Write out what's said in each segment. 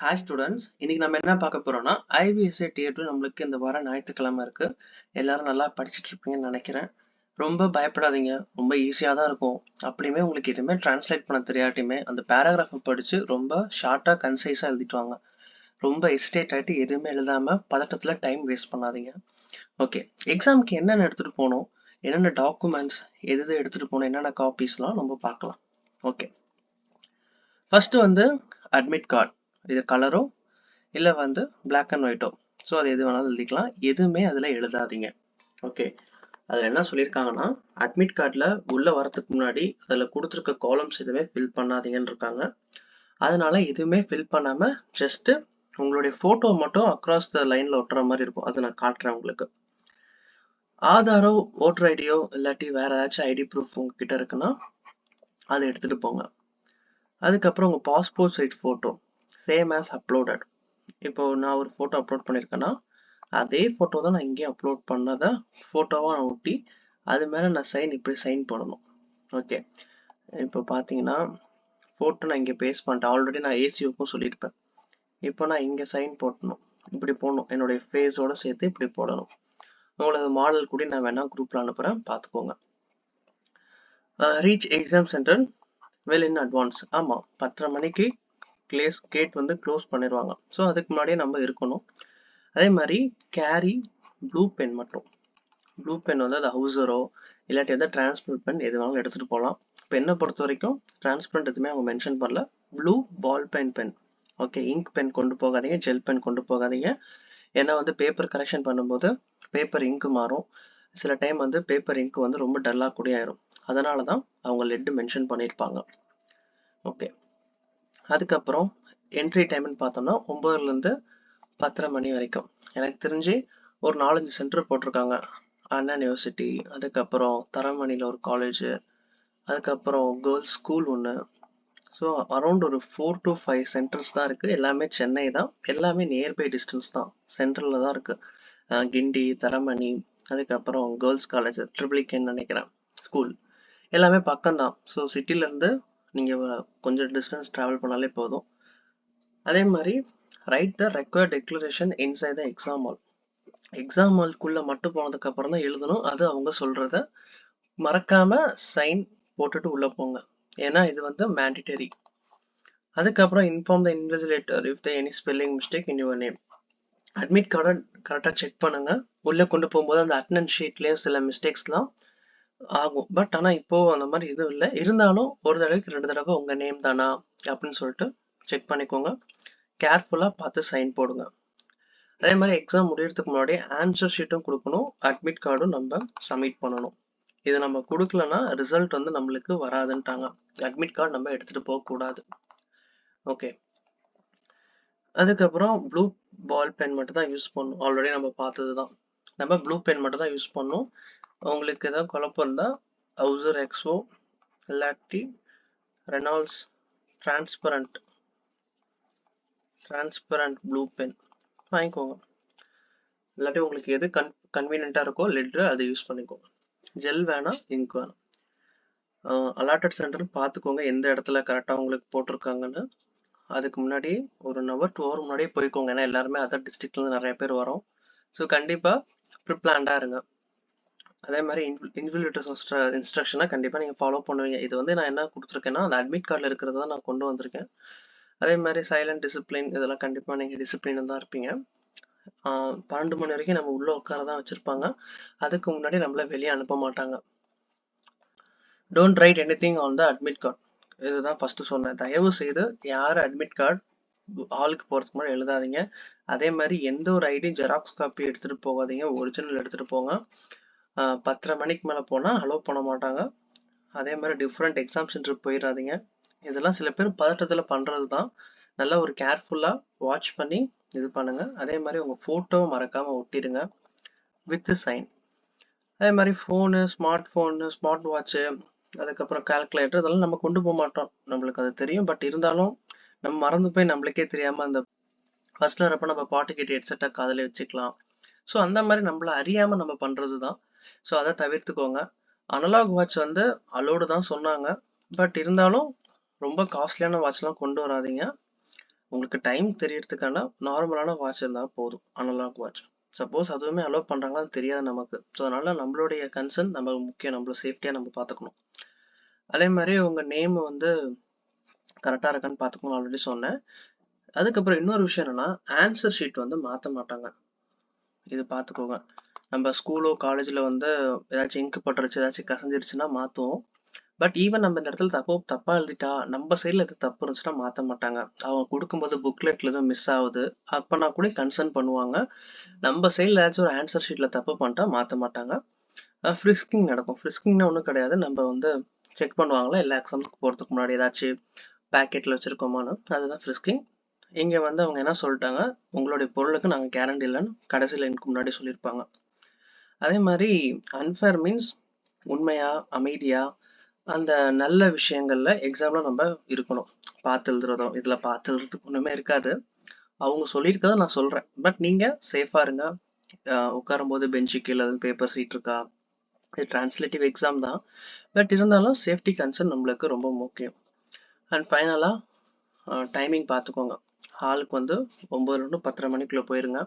Hi students, இன்னைக்கு நம்ம என்ன பார்க்க போறோம்னா ஐபிஎஸ்சி டியர் 2 நம்மளுக்கு இந்த வாரம் ஞாயிற்றுக்கிழமை இருக்கு. எல்லாரும் நல்லா படிச்சுட்டு இருப்பீங்கன்னு நினைக்கிறேன். ரொம்ப பயப்படாதீங்க, ரொம்ப ஈஸியாக தான் இருக்கும். அப்படியுமே உங்களுக்கு எதுவுமே டிரான்ஸ்லேட் பண்ண தெரியாட்டியுமே அந்த பேராகிராஃபை படிச்சு ரொம்ப ஷார்ட்டாக கன்சைஸாக எழுதிட்டு வாங்க. ரொம்ப எஸ்டேட் ஆகிட்டு எதுவுமே எழுதாம பதட்டத்தில் டைம் வேஸ்ட் பண்ணாதீங்க. ஓகே, எக்ஸாமுக்கு என்னென்ன எடுத்துட்டு போகணும், என்னென்ன டாக்குமெண்ட்ஸ், எது எடுத்துட்டு போகணும், என்னென்ன காப்பீஸ்லாம் நம்ம பார்க்கலாம். ஓகே, ஃபர்ஸ்ட் வந்து அட்மிட் கார்டு. இது கலரோ இல்லை வந்து பிளாக் அண்ட் ஒயிட்டோ, ஸோ அது எது வேணாலும் எழுதிக்கலாம். எதுவுமே அதில் எழுதாதீங்க. ஓகே, அதில் என்ன சொல்லியிருக்காங்கன்னா, அட்மிட் கார்டில் உள்ளே வரதுக்கு முன்னாடி அதில் கொடுத்துருக்க காலம்ஸ் எதுவுமே ஃபில் பண்ணாதீங்கன்னு இருக்காங்க. அதனால எதுவுமே ஃபில் பண்ணாமல் ஜஸ்ட்டு உங்களுடைய ஃபோட்டோ மட்டும் அக்ராஸ் த லைனில் ஒட்டுற மாதிரி இருக்கும். அதை நான் காட்டுறேன் உங்களுக்கு. ஆதாரோ ஓட்டர் ஐடியோ இல்லாட்டி வேற ஏதாச்சும் ஐடி ப்ரூஃப் உங்ககிட்ட இருக்குன்னா அதை எடுத்துகிட்டு போங்க. அதுக்கப்புறம் உங்கள் passport size photo same as uploaded. இப்போ நான் ஒரு ஃபோட்டோ அப்லோட் பண்ணியிருக்கேன்னா அதே ஃபோட்டோ தான் நான் இங்கேயும் அப்லோட் பண்ணதை ஃபோட்டோவாக நான் ஒட்டி அது மேலே நான் இப்படி சைன் பண்ணணும். ஓகே, இப்போ பார்த்தீங்கன்னா ஃபோட்டோ நான் இங்கே பேஸ்ட் பண்ணிட்டேன். ஆல்ரெடி நான் ஏசிஓக்கும் சொல்லியிருப்பேன். இப்போ நான் இங்கே சைன் போட்டணும், இப்படி போடணும். என்னுடைய ஃபேஸோட சேர்த்து இப்படி போடணும். உங்களது மாடல் கூட நான் வேணால் குரூப்பில் அனுப்புகிறேன், பார்த்துக்கோங்க. Reach exam centre well in advance. ஆமாம், 10:30 மணிக்கு கேட் வந்து க்ளோஸ் பண்ணிடுவாங்க. ஸோ அதுக்கு முன்னாடியே நம்ம இருக்கணும். அதே மாதிரி கேரி ப்ளூ பென் மட்டும். ப்ளூ பென் வந்து அது ஹவுசரோ இல்லாட்டி வந்து டிரான்ஸ்பரண்ட் பென் எது வேணாலும் எடுத்துகிட்டு போகலாம். பென்னை பொறுத்த வரைக்கும் டிரான்ஸ்பரண்ட் எதுவுமே அவங்க மென்ஷன் பண்ணல. Blue ball pen. Okay, ink pen கொண்டு போகாதீங்க, ஜெல் பென் கொண்டு போகாதீங்க. ஏன்னா வந்து பேப்பர் கரெக்ஷன் பண்ணும்போது பேப்பர் இங்கு மாறும். சில டைம் வந்து பேப்பர் இங்க் வந்து ரொம்ப டல்லாக கூட ஆயிரும். அதனால தான் அவங்க லெட் மென்ஷன் பண்ணியிருப்பாங்க. ஓகே, அதுக்கப்புறம் என்ட்ரி டைம்னு பார்த்தோம்னா 9லேருந்து 10:30 மணி வரைக்கும். எனக்கு தெரிஞ்சு ஒரு 4-5 சென்டர் போட்டிருக்காங்க. அண்ணா யூனிவர்சிட்டி, அதுக்கப்புறம் தரமணியில் ஒரு காலேஜு, அதுக்கப்புறம் கேர்ள்ஸ் ஸ்கூல் ஒன்று. ஸோ அரௌண்ட் ஒரு 4 to 5 சென்டர்ஸ் தான் இருக்குது. எல்லாமே சென்னை தான், எல்லாமே நியர்பை டிஸ்டன்ஸ் தான், சென்ட்ரலில் தான் இருக்குது. கிண்டி, தரமணி, அதுக்கப்புறம் கேர்ள்ஸ் காலேஜ் ட்ரிபிளிகேன்னு நினைக்கிறேன் ஸ்கூல், எல்லாமே பக்கம்தான். ஸோ சிட்டிலேருந்து நீங்கள் கொஞ்சம் டிஸ்டன்ஸ் ட்ராவல் பண்ணாலே போதும். அதே மாதிரி write the required declaration inside the exam hall. Exam ஹால்குள்ளே மட்டும் போனதுக்கு அப்புறம் தான் எழுதணும். அது அவங்க சொல்கிறத மறக்காம சைன் போட்டுட்டு உள்ளே போங்க, ஏன்னா இது வந்து மேண்டிட்டரி. அதுக்கப்புறம் inform the invigilator if the any spelling mistake in your name. Admit கார்டை கரெக்டாக செக் பண்ணுங்க. உள்ளே கொண்டு போகும்போது அந்த அட்டெண்டன்ஸ் ஷீட்லேயும் சில மிஸ்டேக்ஸ்லாம் ஆகும். பட் ஆனால் இப்போது அந்த மாதிரி எதுவும் இல்லை. இருந்தாலும் ஒரு தடவைக்கு 2 தடவை உங்கள் நேம் தானா அப்படின்னு சொல்லிட்டு செக் பண்ணிக்கோங்க. கேர்ஃபுல்லாக பார்த்து சைன் போடுங்க. அதே மாதிரி எக்ஸாம் முடியறதுக்கு முன்னாடி ஆன்சர் ஷீட்டும் கொடுக்கணும், அட்மிட் கார்டும் நம்ம சப்மிட் பண்ணணும். இது நம்ம கொடுக்கலன்னா ரிசல்ட் வந்து நம்மளுக்கு வராதுன்ட்டாங்க. அட்மிட் கார்டு நம்ம எடுத்துகிட்டு போகக்கூடாது. ஓகே, அதுக்கப்புறம் ப்ளூ பால் பென் மட்டும் தான் யூஸ் பண்ணணும். ஆல்ரெடி நம்ம பார்த்தது தான். நம்ம ப்ளூ பென் மட்டும் தான் யூஸ் பண்ணணும். உங்களுக்கு ஏதாவது குழப்பம் இருந்தால் ஹவுசர் எக்ஸோ இல்லாட்டி ரெனால்ட்ஸ் டிரான்ஸ்பரண்ட் ப்ளூ பென் வாங்கிக்கோங்க. இல்லாட்டி உங்களுக்கு எது கன்வீனியண்ட்டாக இருக்கோ லெட்ரு அதை யூஸ் பண்ணிக்கோங்க. ஜெல் வேணாம், இங்க் வேணாம். அலாட்டட் சென்டர் பார்த்துக்கோங்க எந்த இடத்துல கரெக்டாக உங்களுக்கு போட்டிருக்காங்கன்னு. அதுக்கு முன்னாடி ஒரு 1 hour 2 hour முன்னாடியே போய்க்கோங்க, ஏன்னா எல்லாருமே அதர் டிஸ்ட்ரிக்ட்லேருந்து நிறைய பேர் வரோம். ஸோ கண்டிப்பாக ப்ரிப்ளான்டாக இருங்க. அதே மாதிரி இன்விஜிலேட்டர்ஸ் இன்ஸ்ட்ரக்ஷனை கண்டிப்பாக நீங்கள் ஃபாலோ பண்ணுவீங்க. இது வந்து நான் என்ன கொடுத்துருக்கேன்னா அந்த அட்மிட் கார்டில் இருக்கிறத தான் நான் கொண்டு வந்திருக்கேன். அதே மாதிரி சைலண்ட் டிசிப்ளின், இதெல்லாம் கண்டிப்பாக நீங்கள் டிசிப்ளினாக தான் இருப்பீங்க. 12 மணி வரைக்கும் நம்ம உள்ளே உட்கார தான் வச்சுருப்பாங்க. அதுக்கு முன்னாடி நம்மளை வெளியே அனுப்ப மாட்டாங்க. Don't write any thing on the admit card. இதுதான் ஃபஸ்ட்டு சொன்னேன். தயவு செய்து யார் அட்மிட் கார்டு ஹாலுக்கு போகிறதுக்கு முன்னாடி எழுதாதீங்க. அதே மாதிரி எந்த ஒரு ஐடி ஜெராக்ஸ் காப்பி எடுத்துகிட்டு போகாதீங்க, ஒரிஜினல் எடுத்துகிட்டு போங்க. 10:30 மணிக்கு மேலே போனால் அலோவ் பண்ண மாட்டாங்க. அதே மாதிரி டிஃப்ரெண்ட் எக்ஸாம் சென்டருக்கு போயிடாதீங்க. இதெல்லாம் சில பேர் பதட்டத்தில் பண்ணுறது தான். நல்லா ஒரு கேர்ஃபுல்லாக வாட்ச் பண்ணி இது பண்ணுங்கள். அதே மாதிரி உங்கள் ஃபோட்டோவை மறக்காமல் ஒட்டிடுங்க வித் சைன். அதே மாதிரி ஃபோனு, ஸ்மார்ட் வாட்ச்சு, அதுக்கப்புறம் கால்குலேட்டர், இதெல்லாம் நம்ம கொண்டு போக மாட்டோம், நம்மளுக்கு அது தெரியும். பட் இருந்தாலும் நம்ம மறந்து போய் நம்மளுக்கே தெரியாமல் அந்த ஃபர்ஸ்ட்ல வரப்போ நம்ம பாட்டு கேட்டு ஹெட்செட்டாக காதில் வச்சுக்கலாம். ஸோ அந்த மாதிரி நம்மள அறியாமல் நம்ம பண்ணுறது தான். ஸோ அதை தவிர்த்துக்கோங்க. அனலாக் வாட்ச் வந்து அலோடு தான் சொன்னாங்க. பட் இருந்தாலும் ரொம்ப காஸ்ட்லியான வாட்ச்லாம் கொண்டு வராதீங்க. உங்களுக்கு டைம் தெரியறதுக்கான நார்மலான வாட்ச் இருந்தால் போதும், அனலாக் வாட்ச். சப்போஸ் அதுவுமே அலோவ் பண்ணுறாங்களான்னு தெரியாது நமக்கு. ஸோ அதனால நம்மளுடைய கன்சர்ன் நம்ம முக்கியம், நம்மள சேஃப்டியாக நம்ம பார்த்துக்கணும். அதே மாதிரி உங்கள் நேம் வந்து கரெக்டாக இருக்கான்னு பார்த்துக்கணும், ஆல்ரெடி சொன்னேன். அதுக்கப்புறம் இன்னொரு விஷயம் என்னன்னா, ஆன்சர் ஷீட் வந்து மாற்ற மாட்டாங்க. இது பார்த்துக்கோங்க. நம்ம ஸ்கூலோ காலேஜில் வந்து ஏதாச்சும் இங்கு பட்டுருச்சு, ஏதாச்சும் கசஞ்சிருச்சுன்னா மாற்றுவோம். பட் ஈவன் நம்ம இந்த இடத்துல தப்பா எழுதிட்டா, நம்ம சைடில் எது தப்பு இருந்துச்சுன்னா மாற்ற மாட்டாங்க. அவங்க கொடுக்கும்போது புக்லெட்டில் எதுவும் மிஸ் ஆகுது அப்போனா கூட கன்சர்ன் பண்ணுவாங்க. நம்ம சைடில் ஏதாச்சும் ஒரு ஆன்சர் ஷீட்டில் தப்பு பண்ணிட்டா மாற்ற மாட்டாங்க. ஃப்ரிஸ்கிங் நடக்கும். ஃப்ரிஸ்கிங்னா ஒன்றும் கிடையாது, நம்ம வந்து செக் பண்ணுவாங்களா எல்லா எக்ஸாம்ஸ்க்கு போகிறதுக்கு முன்னாடி ஏதாச்சும் பேக்கெட்டில் வச்சுருக்கோமான்னு, அதுதான் ஃப்ரிஸ்கிங். இங்கே வந்து அவங்க என்ன சொல்லிட்டாங்க, உங்களுடைய பொருளுக்கு நாங்கள் கேரண்டி இல்லைன்னு கடைசியில் எனக்கு முன்னாடி சொல்லியிருப்பாங்க. அதே மாதிரி அன்ஃபேர் மீன்ஸ் உண்மையா, அமைதியா, அந்த நல்ல விஷயங்கள்ல எக்ஸாம்ல நம்ம இருக்கணும். பார்த்து எழுதுறதோ, இதில் பார்த்து எழுதுறதுக்கு ஒன்றுமே இருக்காது. அவங்க சொல்லியிருக்கதை நான் சொல்கிறேன். பட் நீங்கள் சேஃபாக இருங்க. உட்காரும்போது பெஞ்சு கீழே பேப்பர் சீட் இருக்கா, இது டிரான்ஸ்லேட்டிவ் எக்ஸாம் தான். பட் இருந்தாலும் சேஃப்டி கன்சர்ன் நம்மளுக்கு ரொம்ப முக்கியம். அண்ட் ஃபைனலாக டைமிங் பார்த்துக்கோங்க. ஹாலுக்கு வந்து 9 to 10:30 மணிக்குள்ளே போயிருங்க.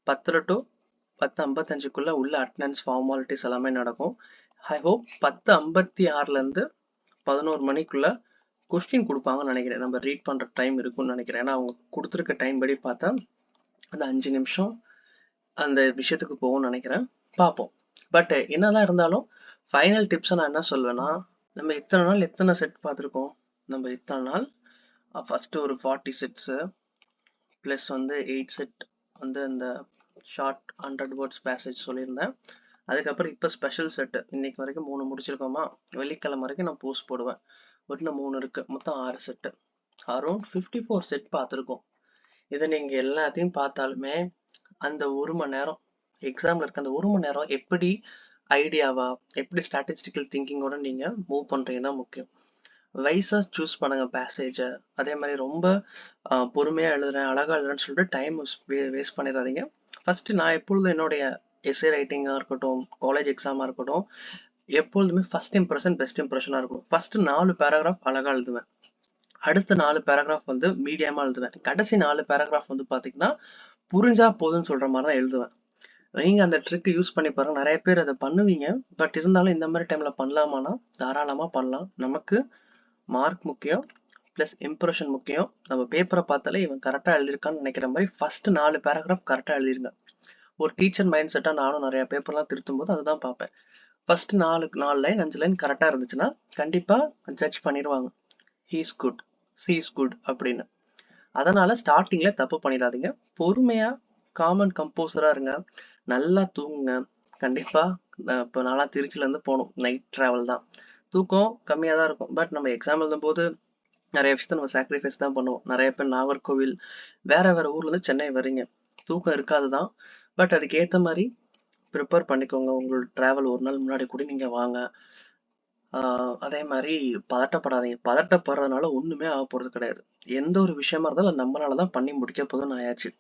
10 to 10:55 உள்ள அட்டண்டன்ஸ் ஃபார்மாலிட்டிஸ் எல்லாமே நடக்கும். ஐ ஹோப் 10:56 11 மணிக்குள்ள கொஸ்டின் கொடுப்பாங்கன்னு நினைக்கிறேன். நம்ம ரீட் பண்ணுற டைம் இருக்கும்னு நினைக்கிறேன். ஏன்னா அவங்க கொடுத்துருக்க டைம் படி பார்த்தா அந்த 5 நிமிஷம் அந்த விஷயத்துக்கு போகும்னு நினைக்கிறேன். பார்ப்போம். பட் என்னதான் இருந்தாலும் ஃபைனல் டிப்ஸை நான் என்ன சொல்வேன்னா, நம்ம இத்தனை நாள் எத்தனை செட் பார்த்துருக்கோம். நம்ம இத்தனை நாள் ஃபர்ஸ்ட் ஒரு 40 செட்ஸு ப்ளஸ் வந்து 8 செட் வந்து இந்த ஷார்ட் 100 வேர்ட்ஸ் பேசேஜ் சொல்லியிருந்தேன். அதுக்கப்புறம் இப்போ ஸ்பெஷல் செட்டு இன்னைக்கு வரைக்கும் 3 முடிச்சிருக்கோமா. வெள்ளிக்கிழமை வரைக்கும் நான் போஸ்ட் போடுவேன். இன்னும் 3 இருக்கு, மொத்தம் 6 செட்டு. அரௌண்ட் 54 செட் பார்த்துருக்கோம். இதை நீங்கள் எல்லாத்தையும் பார்த்தாலுமே அந்த 1 மணி நேரம் எக்ஸாமில் இருக்க அந்த 1 மணி நேரம் எப்படி ஐடியாவா, எப்படி ஸ்ட்ராட்டஜிக்கல் திங்கிங்கோட நீங்கள் மூவ் பண்ணுறீங்க தான் முக்கியம். வைஸாக சூஸ் பண்ணுங்க பேசேஜை. அதே மாதிரி ரொம்ப பொறுமையாக எழுதுறேன், அழகாக எழுதுறேன்னு சொல்லிட்டு டைம் வேஸ்ட் பண்ணிடாதீங்க. ஃபர்ஸ்ட் நான் எப்பொழுதும் என்னுடைய எஸ்ஏ ரைட்டிங்காக இருக்கட்டும், காலேஜ் எக்ஸாமாக இருக்கட்டும், எப்பொழுதுமே ஃபர்ஸ்ட் இம்ப்ரெஷன் பெஸ்ட் இம்ப்ரெஷனாக இருக்கும். ஃபர்ஸ்ட் 4 பேராகிராஃப் அழகாக எழுதுவேன், அடுத்த 4 பேராகிராஃப் வந்து மீடியமாக எழுதுவேன், கடைசி 4 பேராகிராஃப் வந்து பார்த்தீங்கன்னா புரிஞ்சா போதும்னு சொல்கிற மாதிரி தான் எழுதுவேன். நீங்கள் அந்த ட்ரிக் யூஸ் பண்ணி பாருங்க. நிறைய பேர் அதை பண்ணுவீங்க. பட் இருந்தாலும் இந்த மாதிரி டைமில் பண்ணலாமான்னா தாராளமாக பண்ணலாம். நமக்கு மார்க் முக்கியம், ப்ளஸ் இம்ப்ரெஷன் முக்கியம். நம்ம பேப்பரை பார்த்தாலே இவன் கரெக்டாக எழுதியிருக்கான்னு நினைக்கிற மாதிரி ஃபர்ஸ்ட் 4 பேராகிராஃப் கரெக்டாக எழுதிருங்க. ஒரு டீச்சர் மைண்ட் செட்டாக நானும் நிறைய பேப்பர்லாம் திருத்தும் போது அதுதான் பார்ப்பேன். ஃபர்ஸ்ட் 4 லைன் 5 லைன் கரெக்டாக இருந்துச்சுன்னா கண்டிப்பாக ஜட்ஜ் பண்ணிடுவாங்க, he is good, C is good அப்படின்னு. அதனால ஸ்டார்டிங்ல தப்பு பண்ணிடாதீங்க. பொறுமையா காமன் கம்போசராக இருங்க, நல்லா தூங்குங்க. கண்டிப்பாக இப்போ நான்லாம் திருச்சியிலேருந்து போகணும், நைட் ட்ராவல் தான், தூக்கம் கம்மியாக தான் இருக்கும். பட் நம்ம எக்ஸாம் எழுதும்போது நிறைய விஷயத்த நம்ம சாக்ரிஃபைஸ் தான் பண்ணுவோம். நிறைய பேர் நாகர்கோவில் வேற வேற ஊர்லேருந்து சென்னை வரீங்க, தூக்கம் இருக்காது தான். பட் அதுக்கு ஏற்ற மாதிரி ப்ரிப்பேர் பண்ணிக்கோங்க. உங்களோட ட்ராவல் ஒரு நாள் முன்னாடி கூட நீங்கள் வாங்க. அதே மாதிரி பதட்டப்படாதீங்க. பதட்டப்படுறதுனால ஒன்றுமே ஆக போகிறது கிடையாது. எந்த ஒரு விஷயமா இருந்தாலும் நம்மளால தான் பண்ணி முடிக்க போதும்னு ஆயாச்சு.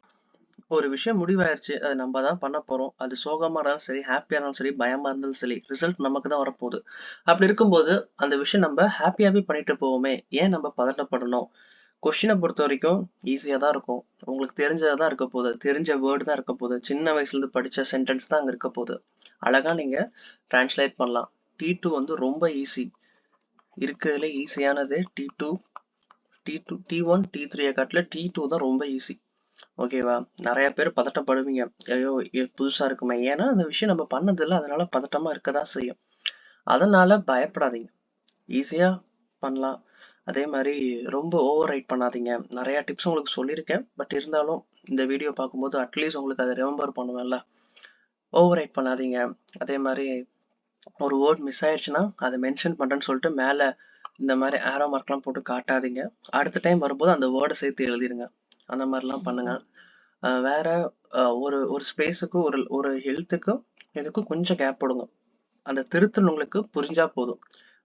ஒரு விஷயம் முடிவாயிருச்சு, அது நம்ம தான் பண்ண போகிறோம். அது சோகமாக இருந்தாலும் சரி, ஹாப்பியாக இருந்தாலும் சரி, பயமாக இருந்தாலும் சரி, ரிசல்ட் நமக்கு தான் வரப்போகுது. அப்படி இருக்கும்போது அந்த விஷயம் நம்ம ஹாப்பியாகவே பண்ணிட்டு போவோமே, ஏன் நம்ம பதட்டப்படணும்? கொஷினை பொறுத்த வரைக்கும் ஈஸியாக தான் இருக்கும். உங்களுக்கு தெரிஞ்சதாக தான் இருக்க போகுது, தெரிஞ்ச வேர்டு தான் இருக்க போகுது, சின்ன வயசுலேருந்து படித்த சென்டென்ஸ் தான் அங்கே இருக்க போகுது. அழகாக நீங்கள் டிரான்ஸ்லேட் பண்ணலாம். T2 வந்து ரொம்ப ஈஸி, இருக்கிறதுல ஈஸியானது T2. T1 T3 காட்டில் T2 தான் ரொம்ப ஈஸி. ஓகேவா? நிறைய பேர் பதட்டப்படுவீங்க, ஐயோ இது புதுசாக இருக்குமே. ஏன்னா அந்த விஷயம் நம்ம பண்ணதில்லை, அதனால பதட்டமாக இருக்க தான் செய்யும். அதனால பயப்படாதீங்க, ஈஸியாக பண்ணலாம். அதே மாதிரி ரொம்ப ஓவர் ரைட் பண்ணாதீங்க. நிறையா டிப்ஸ் உங்களுக்கு சொல்லியிருக்கேன். பட் இருந்தாலும் இந்த வீடியோ பார்க்கும்போது அட்லீஸ்ட் உங்களுக்கு அதை ரிமெம்பர் பண்ணுவேன்ல. ஓவர் ரைட் பண்ணாதீங்க. அதே மாதிரி ஒரு வேர்ட் மிஸ் ஆயிடுச்சுன்னா அதை மென்ஷன் பண்ணுறேன்னு சொல்லிட்டு மேலே இந்த மாதிரி ஆரோ மார்க்லாம் போட்டு காட்டாதீங்க. அடுத்த டைம் வரும்போது அந்த வேர்டை சேர்த்து எழுதிருங்க. அந்த மாதிரிலாம் பண்ணுங்க. வேற ஒரு ஒரு ஸ்பேஸுக்கும் ஒரு ஒரு ஹெல்த்துக்கும் இதுக்கும் கொஞ்சம் கேப் போடுங்க. அந்த திருத்தல் உங்களுக்கு புரிஞ்சா போதும்.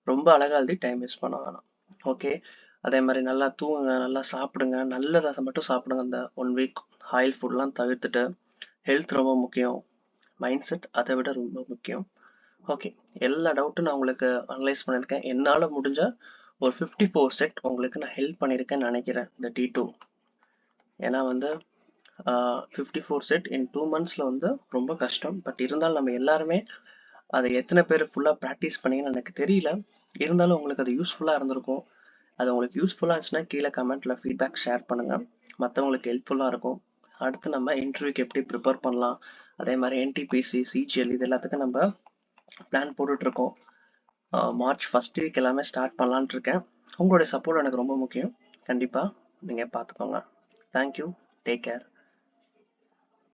ரொம்ப அழகா எழுதி டைம் வேஸ்ட் பண்ண வேணாம். ஓகே. அதே மாதிரி நல்லா தூங்குங்க, நல்லா சாப்பிடுங்க, நல்லதை மட்டும் சாப்பிடுங்க. அந்த 1 வீக் ஆயில் ஃபுட்லாம் தவிர்த்துட்டு. ஹெல்த் ரொம்ப முக்கியம், மைண்ட் செட் அதை விட ரொம்ப முக்கியம். ஓகே, எல்லா டவுட்டும் நான் உங்களுக்கு அனலைஸ் பண்ணியிருக்கேன். என்னால் முடிஞ்ச ஒரு 54 செட் உங்களுக்கு நான் ஹெல்ப் பண்ணியிருக்கேன்னு நினைக்கிறேன் இந்த T2. ஏன்னா வந்து 54 செட் இன் 2 monthsல வந்து ரொம்ப கஷ்டம். பட் இருந்தாலும் நம்ம எல்லாருமே அதை எத்தனை பேர் ஃபுல்லாக ப்ராக்டிஸ் பண்ணீங்கன்னு எனக்கு தெரியல. இருந்தாலும் உங்களுக்கு அது யூஸ்ஃபுல்லாக இருந்திருக்கும். அது உங்களுக்கு யூஸ்ஃபுல்லாக இருந்துச்சுன்னா கீழே கமெண்ட்டில் ஃபீட்பேக் ஷேர் பண்ணுங்கள். மற்றவங்களுக்கு ஹெல்ப்ஃபுல்லாக இருக்கும். அடுத்து நம்ம இன்டர்வியூக்கு எப்படி ப்ரிப்பேர் பண்ணலாம், அதே மாதிரி என்டிபிசி, சிஜிஎல் இது எல்லாத்துக்கும் நம்ம பிளான் போட்டுட்ருக்கோம். மார்ச் ஃபர்ஸ்ட் வீக் எல்லாமே ஸ்டார்ட் பண்ணலான்ட்டு இருக்கேன். உங்களுடைய சப்போர்ட் எனக்கு ரொம்ப முக்கியம். கண்டிப்பாக நீங்கள் பார்த்துக்கோங்க. தேங்க்யூ. Take care.